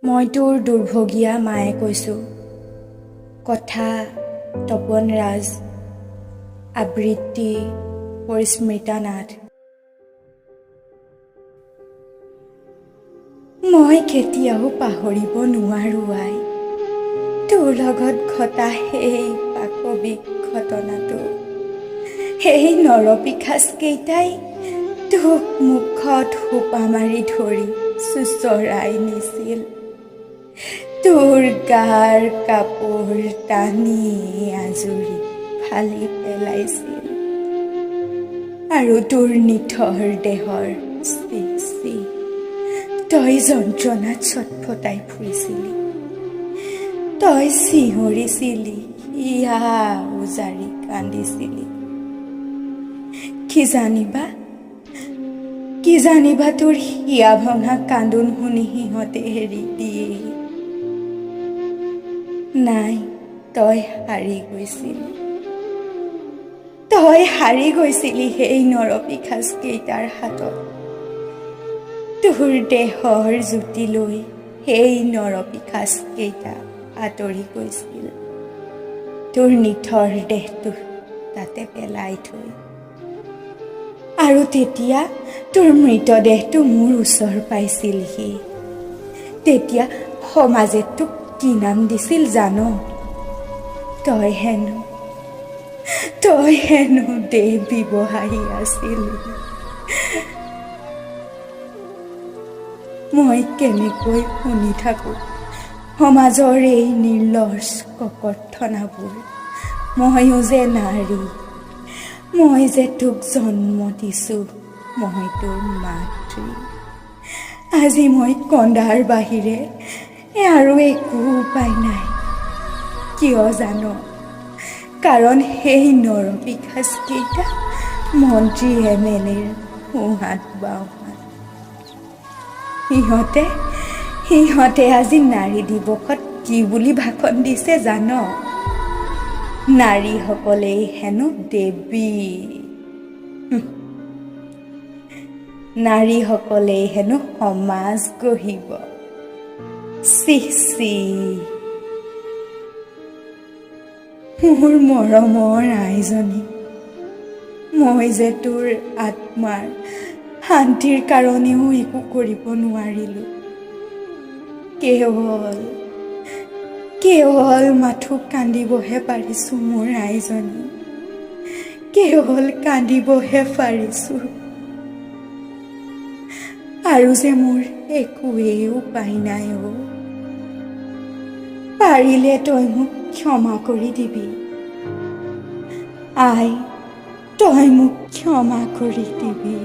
মই তোৰ দুৰ্ভগীয়া মায়ে কৈছোঁ। কথা তপন ৰাজ, আবৃত্তি পৰিস্মিতা নাথ। মই কেতিয়াও পাহৰিব নোৱাৰো আই, তোৰ লগত ঘটা সেই পাশবিক ঘটনাটো। সেই নৰপিশাচকেইটাই তোক মুখত সোপা মাৰি ধৰি চুচৰাই নিছিল, তোৰ গাৰ কাপোৰ টানি আজুৰি ফালি পেলাইছিল, আৰু তোৰ নিথৰ দেহৰ চিচি তই যন্ত্ৰণাত ছটফটাই ফুৰিছিলি। তই চিঞৰিছিলি, ইয়া উজাৰি কান্দিছিলি। কি জানিবা তোৰ হিয়া ভঙা কান্দোন শুনি সিহঁতে এৰি দিয়ে। নাই, তই হাৰি গৈছিলি সেই নৰপিশাচকেইটাৰ হাতত। তোৰ দেহৰ জুতি লৈ সেই নৰপিশাচকেইটা আঁতৰি গৈছিল, তোৰ নিথৰ দেহটো তাতে পেলাই থৈ। আৰু তেতিয়া তোৰ মৃতদেহটো মোৰ ওচৰ পাইছিলহি। তেতিয়া সমাজে তোক কি নাম দিছিল জান? তই হেনো দেহ ব্যৱহাৰী আছিলি। মই কেনেকৈ শুনি থাকোঁ সমাজৰ এই নিৰ্লজ্জ ককৰ্থনাবোৰ। ময়ো যে নাৰী, মই যে তোক জন্ম দিছোঁ, মই তোৰ মাতৃ। আজি মই কন্দাৰ বাহিৰে আৰু একো উপায় নাই। কিয় জান? কাৰণ সেই নৰপিশাচকেইটা মন্ত্ৰী MLAৰ সোঁহাত বাওঁহাত। সিহঁতে আজি নাৰী দিৱসত কি বুলি ভাষণ দিছে জান? নাৰীসকলেই হেনো দেৱী, নাৰীসকলেই হেনো সমাজ গঢ়িব। চি মোৰ মৰমৰ আইজনী, মই যে তোৰ আত্মাৰ শান্তিৰ কাৰণেও একো কৰিব নোৱাৰিলোঁ। কেৱল মাথো কান্দিবহে পাৰিছোঁ মোৰ আইজনী, কেৱল কান্দিবহে পাৰিছোঁ। আৰু যে মোৰ একোৱেই উপায় নাই অ'। পাৰিলে তই মোক ক্ষমা কৰি দিবি আই, তই মোক ক্ষমা কৰি দিবি।